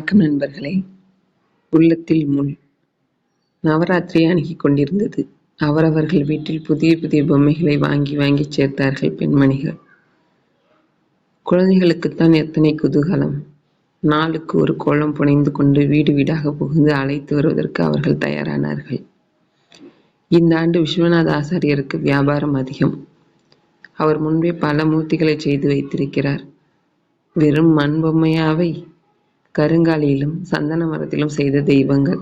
வணக்கம் நண்பர்களே. உள்ளத்தில் முள். நவராத்திரி அணுகிக் கொண்டிருந்தது. அவரவர்கள் வீட்டில் புதிய புதிய பொம்மைகளை வாங்கி வாங்கிச் சேர்த்தார்கள் பெண்மணிகள். குழந்தைகளுக்குத்தான் எத்தனை குதூகலம்! நாளுக்கு ஒரு கோலம் புனைந்து கொண்டு வீடு வீடாக புகுந்து அழைத்து வருவதற்கு அவர்கள் தயாரானார்கள். இந்த ஆண்டு விஸ்வநாத ஆசாரியருக்கு வியாபாரம் அதிகம். அவர் முன்பே பல மூர்த்திகளை செய்து வைத்திருக்கிறார். வெறும் மண் பொம்மையாவை? கருங்காலியிலும் சந்தன மரத்திலும் செய்த தெய்வங்கள்.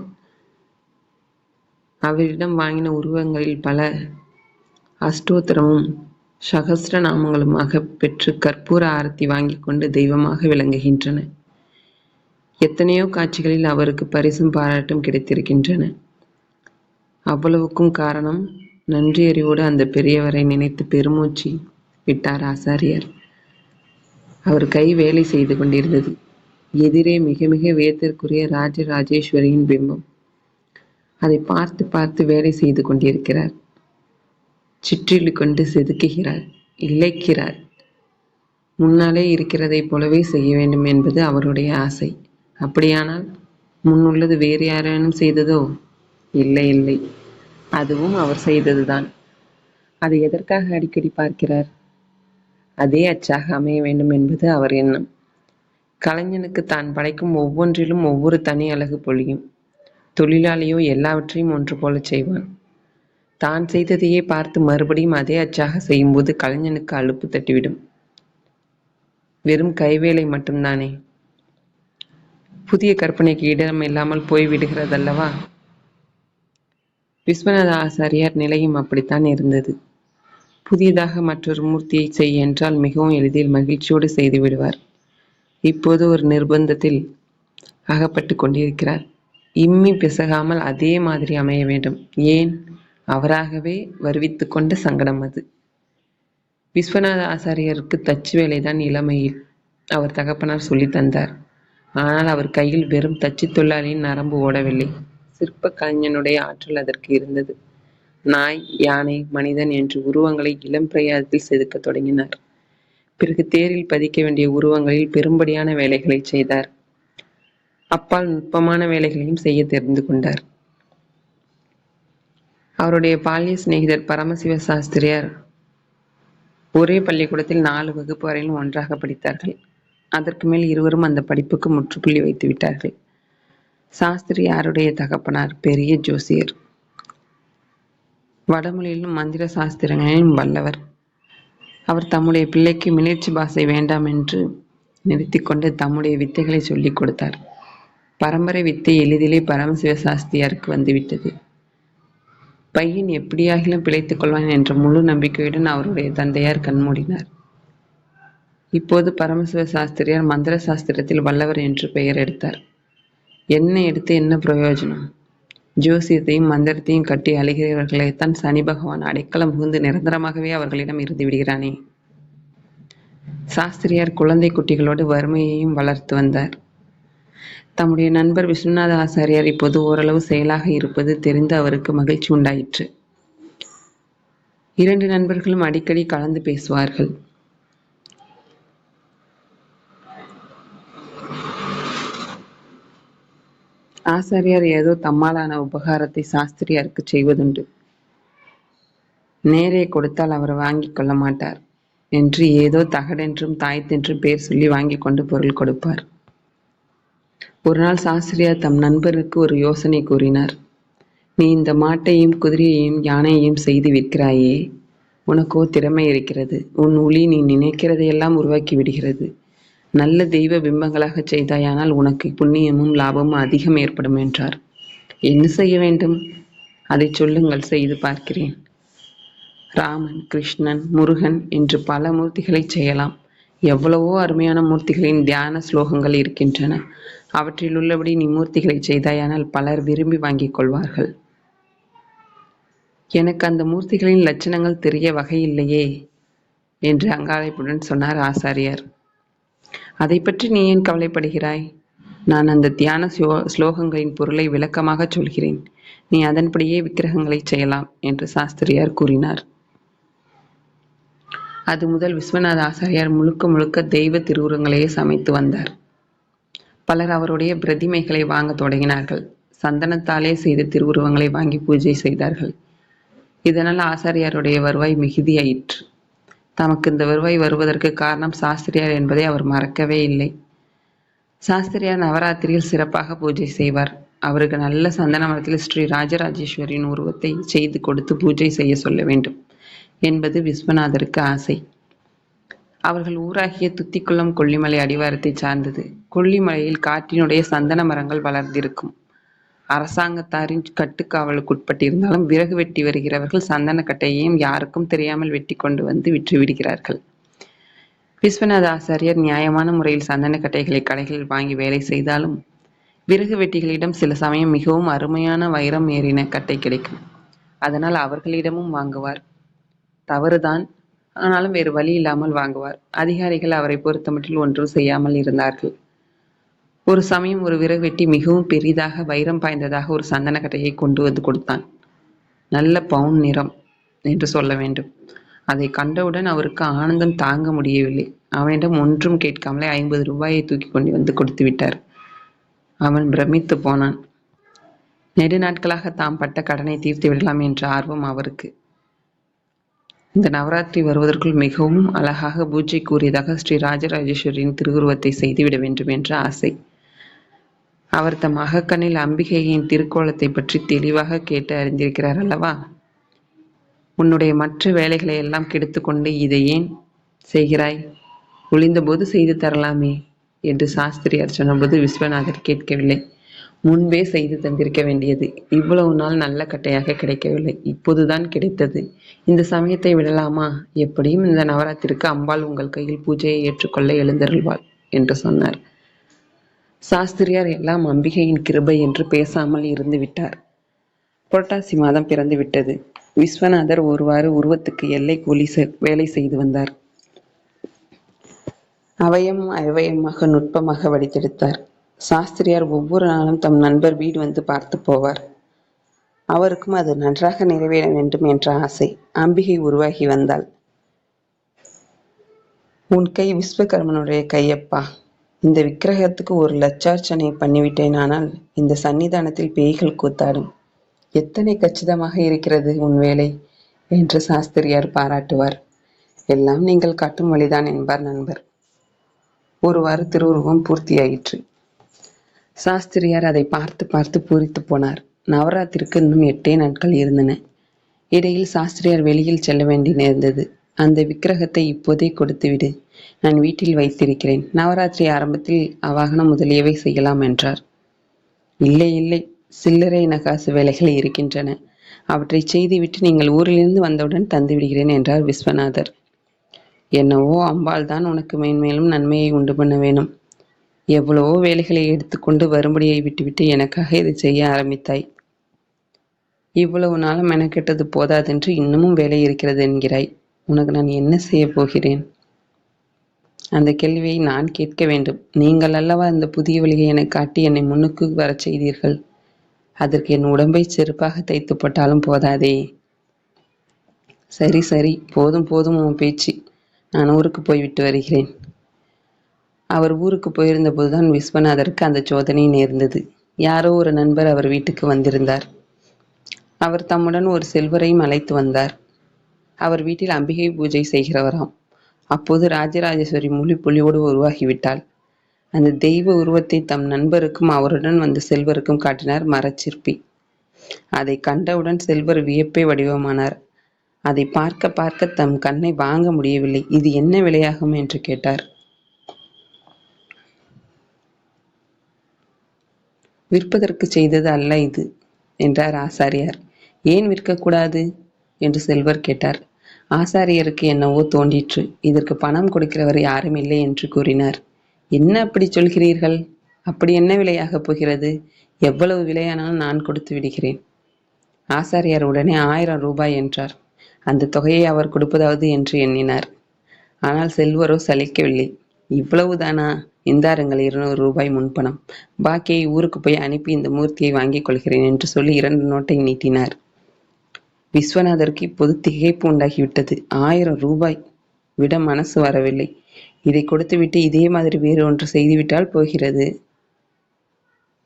அவரிடம் வாங்கின உருவங்களில் பல அஷ்டோத்திரமும் சகஸ்ர நாமங்களுமாக பெற்று கற்பூர ஆரத்தி வாங்கி கொண்டு தெய்வமாக விளங்குகின்றன. எத்தனையோ காட்சிகளில் அவருக்கு பரிசும் பாராட்டும் கிடைத்திருக்கின்றன. அவ்வளவுக்கும் காரணம், நன்றியறிவோடு அந்த பெரியவரை நினைத்து பெருமூச்சு விட்டார் ஆசாரியர். அவர் கை வேலை செய்து கொண்டிருந்தது. எதிரே மிக மிக வியத்திற்குரிய ராஜராஜேஸ்வரியின் பிம்பம். அதை பார்த்து பார்த்து வேலை செய்து கொண்டிருக்கிறார். சிற்றிலு கொண்டு செதுக்குகிறார், இழைக்கிறார். முன்னாலே இருக்கிறதை போலவே செய்ய வேண்டும் என்பது அவருடைய ஆசை. அப்படியானால் முன்னுள்ளது வேறு யாரேனும் செய்ததோ? இல்லை இல்லை, அதுவும் அவர் செய்ததுதான். அதை எதற்காக அடிக்கடி பார்க்கிறார்? அதே அச்சாக அமைய வேண்டும் என்பது அவர் எண்ணம். கலைஞனுக்கு தான் படைக்கும் ஒவ்வொன்றிலும் ஒவ்வொரு தனி அழகு பொழியும். தொழிலாளியோ எல்லாவற்றையும் ஒன்று போல செய்வான். தான் செய்ததையே பார்த்து மறுபடியும் அதே அச்சாக செய்யும்போது கலைஞனுக்கு அலுப்பு தட்டிவிடும். வெறும் கைவேலை மட்டும்தானே, புதிய கற்பனைக்கு இடம் இல்லாமல் போய்விடுகிறதல்லவா? விஸ்வநாத ஆசாரியார் நிலையும் அப்படித்தான் இருந்தது. புதியதாக மற்றொரு மூர்த்தியை செய் என்றால் மிகவும் எளிதில் மகிழ்ச்சியோடு செய்து விடுவார். இப்போது ஒரு நிர்பந்தத்தில் அகப்பட்டு கொண்டிருக்கிறார். இம்மி பிசகாமல் அதே மாதிரி அமைய வேண்டும். ஏன்? அவராகவே வருவித்து கொண்ட சங்கடம் அது. விஸ்வநாத ஆசாரியருக்கு தச்சு வேலைதான் இளமையில் அவர் தகப்பனார் சொல்லி தந்தார். ஆனால் அவர் கையில் வெறும் தச்சு தொழிலாளியின் நரம்பு ஓடவில்லை. சிற்ப கலைஞனுடைய ஆற்றல் அதற்கு இருந்தது. நாய், யானை, மனிதன் என்று உருவங்களை இளம் பிரயாதத்தில் செதுக்க தொடங்கினார். பிறகு தேரில் பதிக்க வேண்டிய உருவங்களில் பெரும்படியான வேலைகளை செய்தார். அப்பால் நுட்பமான வேலைகளையும் செய்ய தெரிந்து கொண்டார். அவருடைய பால்ய சிநேகிதர் பரமசிவ சாஸ்திரியார் ஒரே பள்ளிக்கூடத்தில் 4 வகுப்பு வரையிலும் ஒன்றாக படித்தார்கள். அதற்கு மேல் இருவரும் அந்த படிப்புக்கு முற்றுப்புள்ளி வைத்து விட்டார்கள். சாஸ்திரியாருடைய தகப்பனார் பெரிய ஜோசியர். வடமொழியிலும் மந்திர சாஸ்திரங்களிலும் வல்லவர். அவர் தம்முடைய பிள்ளைக்கு மிளிர்ச்சி பாஷை வேண்டாம் என்று நிறுத்தி கொண்டு தம்முடைய வித்தைகளை சொல்லிக் கொடுத்தார். பரம்பரை வித்தை எளிதிலே பரமசிவ சாஸ்திரியாருக்கு வந்துவிட்டது. பையன் எப்படியாகிலும் பிழைத்துக் கொள்வான் என்ற முழு நம்பிக்கையுடன் அவருடைய தந்தையார் கண்மூடினார். இப்போது பரமசிவ சாஸ்திரியார் மந்திர சாஸ்திரத்தில் வல்லவர் என்று பெயர் எடுத்தார். என்ன எடுத்து என்ன பிரயோஜனம்? ஜோசியத்தையும் மந்திரத்தையும் கட்டி அழுகிறவர்களைத்தான் சனி பகவான் அடைக்கலம் புகுந்து நிரந்தரமாகவே அவர்களிடம் இருந்து விடுகிறானே. சாஸ்திரியார் குழந்தை குட்டிகளோடு வறுமையையும் வளர்த்து வந்தார். தம்முடைய நண்பர் விஸ்வநாத ஆசாரியார் இப்போது ஓரளவு செயலாக இருப்பது தெரிந்து அவருக்கு மகிழ்ச்சி உண்டாயிற்று. 2 நண்பர்களும் அடிக்கடி கலந்து பேசுவார்கள். ஆசாரியார் ஏதோ தம்மாலான உபகாரத்தை சாஸ்திரியாருக்கு செய்வதுண்டு. நேரே கொடுத்தால் அவர் வாங்கிக் கொள்ள மாட்டார் என்று ஏதோ தகடென்றும் தாய்த்தென்றும் பேர் சொல்லி வாங்கி கொண்டு பொருள் கொடுப்பார். ஒரு நாள் சாஸ்திரியார் தம் நண்பருக்கு ஒரு யோசனை கூறினார். நீ இந்த மாட்டையும் குதிரையையும் யானையையும் செய்து விற்கிறாயே, உனக்கோ திறமை இருக்கிறது. உன் ஒளி நீ நினைக்கிறதையெல்லாம் உருவாக்கி விடுகிறது. நல்ல தெய்வ பிம்பங்களாக செய்தாயானால் உனக்கு புண்ணியமும் லாபமும் அதிகம் ஏற்படும் என்றார். என்ன செய்ய வேண்டும்? அதை சொல்லுங்கள், செய்து பார்க்கிறேன். ராமன், கிருஷ்ணன், முருகன் என்று பல மூர்த்திகளை செய்யலாம். எவ்வளவோ அருமையான மூர்த்திகளின் தியான ஸ்லோகங்கள் இருக்கின்றன. அவற்றில் உள்ளபடி நீ மூர்த்திகளை செய்தாயானால் பலர் விரும்பி வாங்கிக் கொள்வார்கள். எனக்கு அந்த மூர்த்திகளின் லட்சணங்கள் தெரிய வகையில்லையே என்று அங்காளைப்புடன் சொன்னார் ஆசாரியார். அதை பற்றி நீ ஏன் கவலைப்படுகிறாய்? நான் அந்த தியான ஸ்லோகங்களின் பொருளை விளக்கமாக சொல்கிறேன். நீ அதன்படியே விக்கிரகங்களை செய்யலாம் என்று சாஸ்திரியார் கூறினார். அது முதல் விஸ்வநாத ஆசாரியார் முழுக்க முழுக்க தெய்வ திருவுருவங்களையே சமைத்து வந்தார். பலர் அவருடைய பிரதிமைகளை வாங்கத் தொடங்கினார்கள். சந்தனத்தாலே செய்த திருவுருவங்களை வாங்கி பூஜை செய்தார்கள். இதனால் ஆசாரியாருடைய வருவாய் மிகுதியாயிற்று. தமக்கு இந்த வருவாய் வருவதற்கு காரணம் சாஸ்திரியார் என்பதை அவர் மறக்கவே இல்லை. சாஸ்திரியார் நவராத்திரியில் சிறப்பாக பூஜை செய்வார். அவருக்கு நல்ல சந்தன மரத்தில் ஸ்ரீ ராஜராஜேஸ்வரியின் உருவத்தை செய்து கொடுத்து பூஜை செய்ய சொல்ல வேண்டும் என்பது விஸ்வநாதருக்கு ஆசை. அவர்கள் ஊராகிய துத்திக்குளம் கொல்லிமலை அடிவாரத்தை சார்ந்தது. கொல்லிமலையில் காற்றினுடைய சந்தன மரங்கள் வளர்ந்திருக்கும். அரசாங்கத்தாரின் கட்டுக்காவலுக்குட்பட்டிருந்தாலும் விறகு வெட்டி வருகிறவர்கள் சந்தன கட்டையையும் யாருக்கும் தெரியாமல் வெட்டி கொண்டு வந்து விற்று விடுகிறார்கள். விஸ்வநாத ஆசாரியர் நியாயமான முறையில் சந்தன கட்டைகளை கடைகளில் வாங்கி வேலை செய்தாலும் விறகு வெட்டிகளிடம் சில சமயம் மிகவும் அருமையான வைரம் ஏறின கட்டை கிடைக்கும். அதனால் அவர்களிடமும் வாங்குவார். தவறுதான், ஆனாலும் வேறு வழி இல்லாமல் வாங்குவார். அதிகாரிகள் அவரை பொறுத்தமட்டில் ஒன்றும் செய்யாமல் இருந்தார்கள். ஒரு சமயம் ஒரு விறகு வெட்டி மிகவும் பெரிதாக வைரம் பாய்ந்ததாக ஒரு சந்தன கட்டையை கொண்டு வந்து கொடுத்தான். நல்ல பவுன் நிறம் என்று சொல்ல வேண்டும். அதை கண்டவுடன் அவருக்கு ஆனந்தம் தாங்க முடியவில்லை. அவனிடம் ஒன்றும் கேட்காமலே 50 ரூபாயை தூக்கி கொண்டு வந்து கொடுத்து விட்டார். அவன் பிரமித்து போனான். நெடுநாட்களாக தாம் பட்ட கடனை தீர்த்து விடலாம் என்ற ஆர்வம் அவருக்கு. இந்த நவராத்திரி வருவதற்குள் மிகவும் அழகாக பூஜைக்கு உரியதாக ஸ்ரீ ராஜராஜேஸ்வரியின் திருவுருவத்தை செய்துவிட வேண்டும் என்ற ஆசை. அவர் தம் அகக்கண்ணில் அம்பிகையின் திருக்கோலத்தை பற்றி தெளிவாக கேட்டு அறிந்திருக்கிறார் அல்லவா? உன்னுடைய மற்ற வேலைகளை எல்லாம் கெடுத்துக்கொண்டு இதை ஏன் செய்கிறாய்? ஒளிந்தபோது செய்து தரலாமே என்று சாஸ்திரியார் சொன்னபோது விஸ்வநாதர் கேட்கவில்லை. முன்பே செய்து தந்திருக்க வேண்டியது. இவ்வளவு நாள் நல்ல கட்டையாக கிடைக்கவில்லை, இப்போதுதான் கிடைத்தது. இந்த சமயத்தை விடலாமா? எப்படியும் இந்த நவராத்திரிக்கு அம்பாள் உங்கள் கையில் பூஜையை ஏற்றுக்கொள்ள எழுந்தருள்வாள் என்று சொன்னார். சாஸ்திரியார் எல்லாம் அம்பிகையின் கிருபை என்று பேசாமல் இருந்து விட்டார். புரட்டாசி மாதம் பிறந்து விட்டது. விஸ்வநாதர் ஒருவாறு உருவத்துக்கு எல்லை கூலி வேலை செய்து வந்தார். அவயம் அவயமாக நுட்பமாக வடித்தெடுத்தார். சாஸ்திரியார் ஒவ்வொரு நாளும் தம் நண்பர் வீடு வந்து பார்த்து போவார். அவருக்கும் அது நன்றாக நிறைவேற வேண்டும் என்ற ஆசை. அம்பிகை உருவாகி வந்தாள். உன் கை விஸ்வகர்மனுடைய கையப்பா. இந்த விக்கிரகத்துக்கு ஒரு லட்சார்ச்சனை பண்ணிவிட்டேன். ஆனால் இந்த சன்னிதானத்தில் பேய்கள் கூத்தாடும். எத்தனை கச்சிதமாக இருக்கிறது உன் வேலை என்று சாஸ்திரியார் பாராட்டுவார். எல்லாம் நீங்கள் காட்டும் வழிதான் என்பார் நண்பர். ஒருவாறு திருவுருவம் பூர்த்தியாயிற்று. சாஸ்திரியார் அதை பார்த்து பார்த்து பூரித்து போனார். நவராத்திரிக்கு இன்னும் 8 நாட்கள் இருந்தன. இடையில் சாஸ்திரியார் வெளியில் செல்ல வேண்டி நேர்ந்தது. அந்த விக்கிரகத்தை இப்போதே கொடுத்து விடு, நான் வீட்டில் வைத்திருக்கிறேன். நவராத்திரி ஆரம்பத்தில் அவாகனம் முதலியவை செய்யலாம் என்றார். இல்லை இல்லை, சில்லறை நகாசு வேலைகள் இருக்கின்றன. அவற்றை செய்துவிட்டு நீங்கள் ஊரிலிருந்து வந்தவுடன் தந்து விடுகிறேன் என்றார் விஸ்வநாதர். என்னவோ அம்பாள் தான் உனக்கு மேன்மேலும் நன்மையை உண்டு பண்ண வேணும். எவ்வளவோ வேலைகளை எடுத்துக்கொண்டு வரும்படியை விட்டுவிட்டு எனக்காக இதை செய்ய ஆரம்பித்தாய். இவ்வளவு நாளும் மெனக்கெட்டது போதாதென்று இன்னமும் வேலை இருக்கிறது என்கிறாய். உனக்கு நான் என்ன செய்ய போகிறேன்? அந்த கேள்வியை நான் கேட்க வேண்டும். நீங்கள் அல்லவா இந்த புதிய வழியை என காட்டி என்னை முன்னுக்கு வரச் செய்தீர்கள். அதற்கு என் உடம்பை செருப்பாக தைத்து போட்டாலும் போதாதே. சரி சரி, போதும் போதும் உன் பேச்சு. நான் ஊருக்கு போய்விட்டு வருகிறேன். அவர் ஊருக்கு போயிருந்த போதுதான் விஸ்வநாதருக்கு அந்த சோதனை நேர்ந்தது. யாரோ ஒரு நண்பர் அவர் வீட்டுக்கு வந்திருந்தார். அவர் தம்முடன் ஒரு செல்வரையும் அழைத்து வந்தார். அவர் வீட்டில் அம்பிகை பூஜை செய்கிறவராம். அப்போது ராஜராஜேஸ்வரி முழு பொலியோடு உருவாகிவிட்டாள். அந்த தெய்வ உருவத்தை தம் நண்பருக்கும் அவருடன் வந்த செல்வருக்கும் காட்டினார் மரச்சிற்பி. அதை கண்டவுடன் செல்வர் வியப்பை வடிவமானார். அதை பார்க்க பார்க்க தம் கண்ணை வாங்க முடியவில்லை. இது என்ன விலையாகும் என்று கேட்டார். விற்பதற்கு செய்தது அல்ல இது என்றார் ஆசாரியார். ஏன் விற்கக்கூடாது என்று செல்வர் கேட்டார். ஆசாரியருக்கு என்னவோ தோன்றிற்று. இதற்கு பணம் கொடுக்கிறவர் யாரும் இல்லை என்று கூறினார். என்ன அப்படி சொல்கிறீர்கள்? அப்படி என்ன விலையாகப் போகிறது? எவ்வளவு விலையானாலும் நான் கொடுத்து விடுகிறேன். ஆசாரியார் உடனே 1000 ரூபாய் என்றார். அந்த தொகையை அவர் கொடுப்பதாவது என்று எண்ணினார். ஆனால் செல்வரோ சலிக்கவில்லை. இவ்வளவுதானா? இந்தாருங்கள் 200 ரூபாய் முன்பணம். பாக்கியை ஊருக்கு போய் அனுப்பி இந்த மூர்த்தியை வாங்கிக் கொள்கிறேன் என்று சொல்லி 2 நோட்டை நீட்டினார். விஸ்வநாதருக்கு இப்போது திகைப்பு உண்டாகிவிட்டது. 1000 ரூபாய் விட மனசு வரவில்லை. இதை கொடுத்துவிட்டு இதே மாதிரி வேறு ஒன்று செய்துவிட்டால் போகிறது.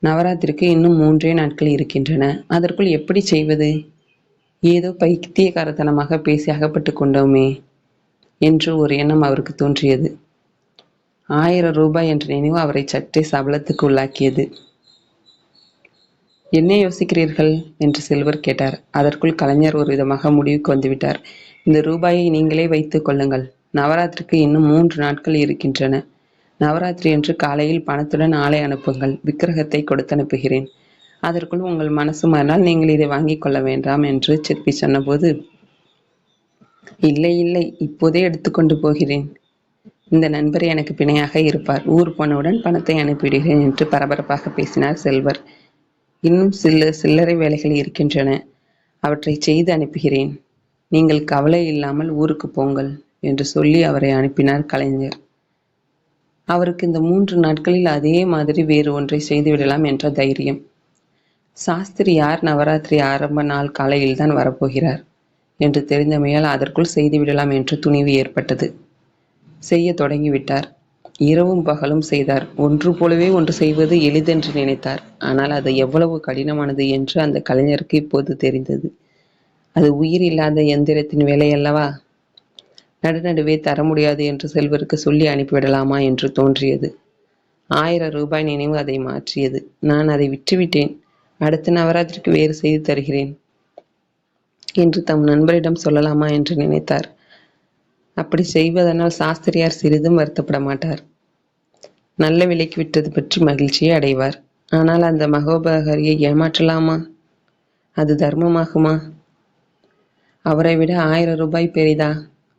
நவராத்திரிக்கு இன்னும் 3 நாட்கள் இருக்கின்றன. அதற்குள் எப்படி செய்வது? ஏதோ பைத்தியக்காரத்தனமாக பேசி அகப்பட்டு கொண்டோமே என்று ஒரு எண்ணம் அவருக்கு தோன்றியது. 1000 ரூபாய் என்ற நினைவு அவரை சற்றே சபலத்துக்கு உள்ளாக்கியது. என்ன யோசிக்கிறீர்கள் என்று செல்வர் கேட்டார். அதற்குள் கலைஞர் ஒரு விதமாக முடிவுக்கு வந்துவிட்டார். இந்த ரூபாயை நீங்களே வைத்துக் கொள்ளுங்கள். நவராத்திரிக்கு இன்னும் 3 நாட்கள் இருக்கின்றன. நவராத்திரி அன்று காலையில் பணத்துடன் ஆளை அனுப்புங்கள். விக்கிரகத்தை கொடுத்து அனுப்புகிறேன். அதற்குள் உங்கள் மனசு மாறினால் நீங்கள் இதை வாங்கிக் கொள்ள வேண்டாம் என்று சிற்பி சொன்னபோது, இல்லை இல்லை, இப்போதே எடுத்துக்கொண்டு போகிறேன். இந்த நண்பர் எனக்கு பிணையாக இருப்பார். ஊர் போனவுடன் பணத்தை அனுப்பிவிடுகிறேன் என்று பரபரப்பாக பேசினார் செல்வர். இன்னும் சில்லறை வேலைகள் இருக்கின்றன. அவற்றை செய்து அனுப்புகிறேன். நீங்கள் கவலை இல்லாமல் ஊருக்கு போங்கள் என்று சொல்லி அவரை அனுப்பினார் கலைஞர். அவருக்கு இந்த 3 நாட்களில் அதே மாதிரி வேறு ஒன்றை செய்துவிடலாம் என்ற தைரியம். சாஸ்திரியார் நவராத்திரி ஆரம்ப நாள் காலையில்தான் வரப்போகிறார் என்று தெரிந்தமையால் அதற்குள் செய்துவிடலாம் என்று துணிவு ஏற்பட்டது. செய்ய தொடங்கிவிட்டார். இரவும் பகலும் செய்தார். ஒன்று போலவே ஒன்று செய்வது எளிதென்று நினைத்தார். ஆனால் அது எவ்வளவு கடினமானது என்று அந்த கலைஞருக்கு இப்போது தெரிந்தது. அது உயிர் இல்லாத எந்திரத்தின் வேலை அல்லவா? நடுநடுவே தர முடியாது என்று செல்வருக்கு சொல்லி அனுப்பிவிடலாமா என்று தோன்றியது. 1000 ரூபாய் நினைவு அதை மாற்றியது. நான் அதை விற்றுவிட்டேன். அடுத்த நவராத்திரிக்கு வேறு செய்து தருகிறேன் என்று தம் நண்பரிடம் சொல்லலாமா என்று நினைத்தார். அப்படி செய்வதனால் சாஸ்திரியார் சிறிதும் வருத்தப்பட மாட்டார். நல்ல விலைக்கு விட்டது பற்றி மகிழ்ச்சியை அடைவார். ஆனால் அந்த மகோபகாரியை ஏமாற்றலாமா? அது தர்மமாகுமா? அவரை விட 1000 ரூபாய் பெரிதா?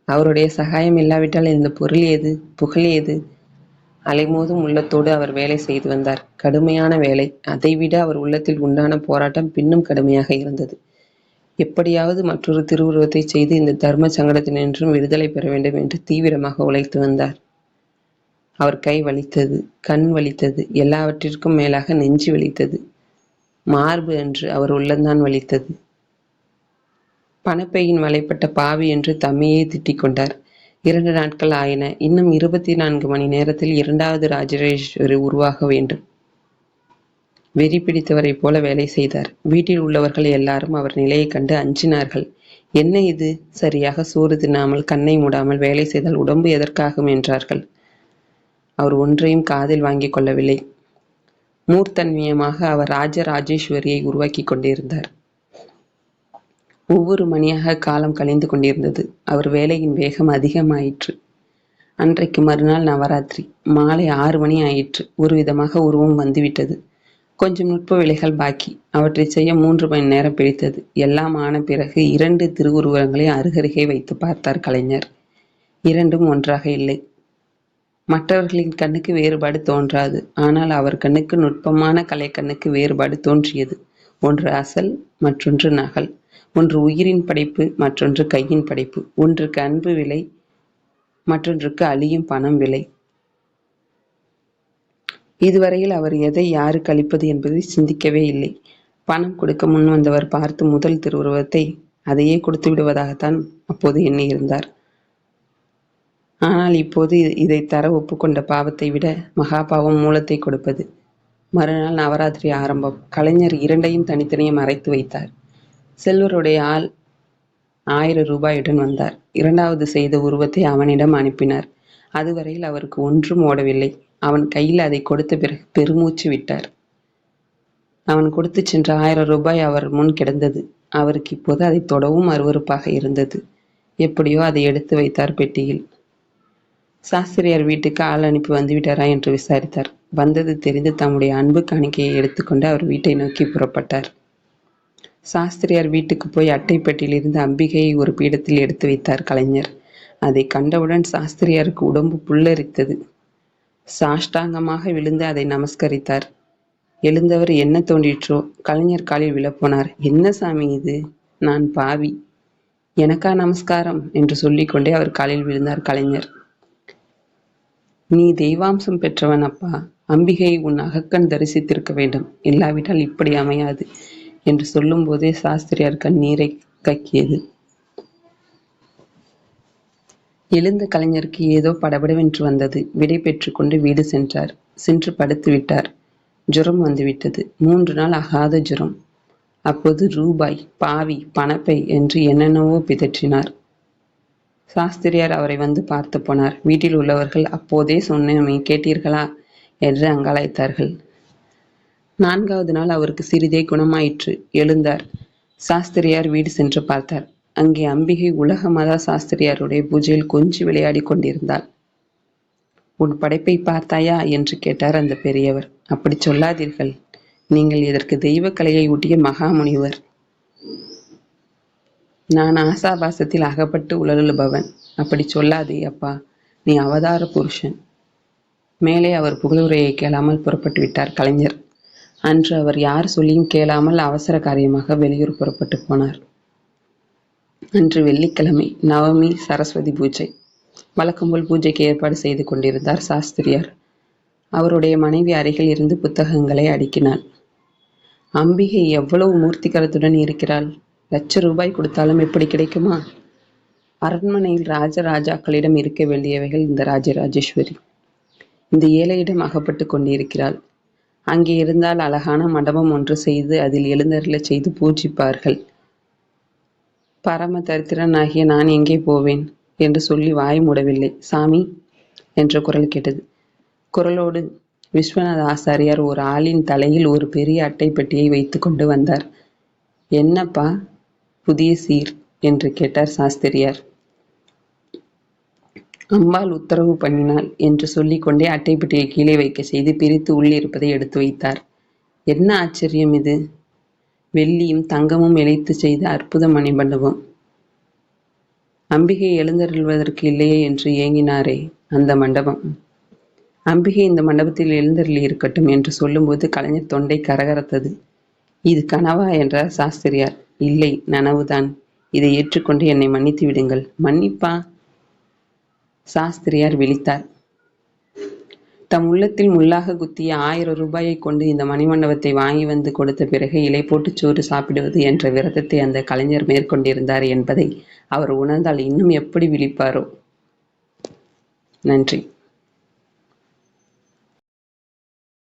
அவருடைய சகாயம் இல்லாவிட்டால் இந்த பொருள் ஏது, புகழ் ஏது? அலைமோதும் உள்ளத்தோடு அவர் வேலை செய்து வந்தார். கடுமையான வேலை. அதைவிட அவர் உள்ளத்தில் உண்டான போராட்டம் பின்னும் கடுமையாக இருந்தது. எப்படியாவது மற்றொரு திருவுருவத்தை செய்து இந்த தர்ம சங்கடத்தினின்றும் விடுதலை பெற வேண்டும் என்று தீவிரமாக உழைத்து வந்தார். அவர் கை வலித்தது, கண் வலித்தது, எல்லாவற்றிற்கும் மேலாக நெஞ்சு வலித்தது. மார்பு என்று அவர் உள்ளந்தான் வலித்தது. பணப்பையின் வலைப்பட்ட பாவி என்று தம்மையே திட்டிக் கொண்டார். 2 நாட்கள் ஆயின. இன்னும் 24 மணி நேரத்தில் 2வது ராஜராஜேஸ்வரி உருவாக வேண்டும். வெறி பிடித்தவரைப் போல வேலை செய்தார். வீட்டில் உள்ளவர்கள் எல்லாரும் அவர் நிலையைக் கண்டு அஞ்சினார்கள். என்ன இது? சரியாக சோறு தின்னாமல் கண்ணை மூடாமல் வேலை செய்தால் உடம்பு எதற்காகும் என்றார்கள். அவர் ஒன்றையும் காதில் வாங்கிக் கொள்ளவில்லை. மூர்த்தன்மியமாக அவர் ராஜராஜேஸ்வரியை உருவாக்கி கொண்டிருந்தார். ஒவ்வொரு மணியாக காலம் கழிந்து கொண்டிருந்தது. அவர் வேலையின் வேகம் அதிகமாயிற்று. அன்றைக்கு மறுநாள் நவராத்திரி. மாலை 6 மணி ஆயிற்று. ஒரு விதமாக உருவம் வந்துவிட்டது. கொஞ்சம் நுட்ப வேலைகள் பாக்கி. அவற்றை செய்ய 3 மணி நேரம் பிடித்தது. எல்லாம் ஆன பிறகு 2 திருவுருவங்களை அருகருகே வைத்து பார்த்தார் கலைஞர். இரண்டும் ஒன்றாக இல்லை. மற்றவர்களின் கண்ணுக்கு வேறுபாடு தோன்றாது. ஆனால் அவர் கண்ணுக்கு, நுட்பமான கலைக்கண்ணுக்கு வேறுபாடு தோன்றியது. ஒன்று அசல், மற்றொன்று நகல். ஒன்று உயிரின் படைப்பு, மற்றொன்று கையின் படைப்பு. ஒன்றுக்கு அன்பு விலை, மற்றொன்றுக்கு அழியும் பணம் விலை. இதுவரையில் அவர் எதை யாருக்கு அளிப்பது என்பதை சிந்திக்கவே இல்லை. பணம் கொடுக்க முன் வந்தவர் பார்த்து முதல் திருவுருவத்தை அதையே கொடுத்து விடுவதாகத்தான் அப்போது எண்ணியிருந்தார். ஆனால் இப்போது இதை தர ஒப்புக்கொண்ட பாவத்தை விட மகாபாவம் மூலத்தை கொடுப்பது. மறுநாள் நவராத்திரி ஆரம்பம். கலைஞர் 2ஐயும் தனித்தனியே மறைத்து வைத்தார். செல்வருடைய ஆள் 1000 ரூபாயுடன் வந்தார். 2வது செய்த உருவத்தை அவனிடம் அனுப்பினார். அதுவரையில் அவருக்கு ஒன்றும் ஓடவில்லை. அவன் கையில் அதை கொடுத்த பிறகு பெருமூச்சு விட்டார். அவன் கொடுத்து சென்ற 1000 ரூபாய் அவர் முன் கிடந்தது. அவருக்கு இப்போது அதை தொடவும் அருவருப்பாக இருந்தது. எப்படியோ அதை எடுத்து வைத்தார் பெட்டியில். சாஸ்திரியார் வீட்டுக்கு ஆள் அனுப்பி வந்துவிட்டாரா என்று விசாரித்தார். வந்தது தெரிந்து தம்முடைய அன்பு காணிக்கையை எடுத்துக்கொண்டு அவர் வீட்டை நோக்கி புறப்பட்டார். சாஸ்திரியார் வீட்டுக்கு போய் அட்டைப்பட்டியிலிருந்து அம்பிகையை ஒரு பீடத்தில் எடுத்து வைத்தார் கலைஞர். அதை கண்டவுடன் சாஸ்திரியாருக்கு உடம்பு புல்லரித்தது. சாஷ்டாங்கமாக விழுந்து அதை நமஸ்கரித்தார். எழுந்தவர் என்ன தோன்றிற்றோ கலைஞர் காலில் விழப்போனார். என்ன சாமி இது? நான் பாவி, எனக்கா நமஸ்காரம் என்று சொல்லிக்கொண்டே அவர் காலில் விழுந்தார் கலைஞர். நீ தெய்வாம்சம் பெற்றவன் அப்பா. அம்பிகையை உன் அகக்கண் தரிசித்திருக்க வேண்டும். இல்லாவிட்டால் இப்படி அமையாது என்று சொல்லும் போதே சாஸ்திரியார் கண்ணீரை கக்கியது. எழுந்த கலைஞருக்கு ஏதோ படபடவென்று வந்தது. விடை பெற்று கொண்டு வீடு சென்றார். சென்று படுத்து விட்டார். ஜுரம் வந்துவிட்டது. 3 நாள் ஆகாத ஜுரம். அப்போது ரூபாய், பாவி, பணப்பை என்று என்னென்னவோ பிதற்றினார். சாஸ்திரியார் அவரை வந்து பார்த்து போனார். வீட்டில் உள்ளவர்கள் அப்போதே சொன்னோமே கேட்டீர்களா என்று அங்காளைத்தார்கள். 4வது நாள் அவருக்கு சிறிதே குணமாயிற்று. எழுந்தார். சாஸ்திரியார் வீடு சென்று பார்த்தார். அங்கே அம்பிகை உலக மதா சாஸ்திரியாருடைய பூஜையில் கொஞ்சி விளையாடி கொண்டிருந்தாள். உன் படைப்பை பார்த்தாயா என்று கேட்டார் அந்த பெரியவர். அப்படி சொல்லாதீர்கள். நீங்கள் இதற்கு தெய்வ கலையை ஊட்டிய மகாமுனிவர். நான் ஆசாபாசத்தில் அகப்பட்டு உழலுபவன். அப்படி சொல்லாதே அப்பா, நீ அவதார புருஷன். மேலே அவர் புகழுரையை கேளாமல் புறப்பட்டு விட்டார் கலைஞர். அன்று அவர் யார் சொல்லியும் கேளாமல் அவசர காரியமாக வெளியூர் புறப்பட்டு போனார். அன்று வெள்ளிக்கிழமை, நவமி, சரஸ்வதி பூஜை. வழக்கம்போல் பூஜைக்கு ஏற்பாடு செய்து கொண்டிருந்தார் சாஸ்திரியார். அவருடைய மனைவி அருகில் இருந்து புத்தகங்களை அடுக்கினாள். அம்பிகை எவ்வளவு மூர்த்திகரத்துடன் இருக்கிறாள். ₹1,00,000 கொடுத்தாலும் எப்படி கிடைக்குமா? அரண்மனையில் ராஜராஜாக்களிடம் இருக்க வேண்டியவைகள் இந்த ராஜராஜேஸ்வரி. இந்த ஏழையிடம் அகப்பட்டு கொண்டிருக்கிறாள். அங்கே இருந்தால் அழகான மண்டபம் ஒன்று செய்து அதில் எழுந்தருளச் செய்து பூஜிப்பார்கள். பரம தரித்திரனாகிய நான் எங்கே போவேன் என்று சொல்லி வாய் மூடவில்லை. சாமி என்ற குரல் கேட்டது. குரலோடு விஸ்வநாத ஆசாரியார் ஒரு ஆளின் தலையில் ஒரு பெரிய அட்டை பெட்டியை வைத்து கொண்டு வந்தார். என்னப்பா புதிய சீர் என்று கேட்டார் சாஸ்திரியார். அம்பாள் உத்தரவு பண்ணினாள் என்று சொல்லிக்கொண்டே அட்டை பெட்டியை கீழே வைக்க செய்து பிரித்து உள்ளிருப்பதை எடுத்து வைத்தார். என்ன ஆச்சரியம் இது! வெள்ளியும் தங்கமும் இழைத்து செய்த அற்புத மணிமண்டபம். அம்பிகை எழுந்தருள்வதற்கு இல்லையே என்று ஏங்கினாரே அந்த மண்டபம். அம்பிகை இந்த மண்டபத்தில் எழுந்தருளி இருக்கட்டும் என்று சொல்லும்போது கலைஞர் தொண்டை கரகரத்தது. இது கனவா என்றார் சாஸ்திரியார். இல்லை, நனவுதான். இதை ஏற்றுக்கொண்டு என்னை மன்னித்து விடுங்கள். மன்னிப்பா? சாஸ்திரியார் விழித்தார். தம் உள்ளத்தில் முள்ளாக குத்திய ₹1000 கொண்டு இந்த மணிமண்டபத்தை வாங்கி வந்து கொடுத்த பிறகு இலை போட்டு சோறு சாப்பிடுவது என்ற விரதத்தை அந்த கலைஞர் மேற்கொண்டிருந்தார் என்பதை அவர் உணர்ந்தால் இன்னும் எப்படி விழிப்பாரோ. நன்றி.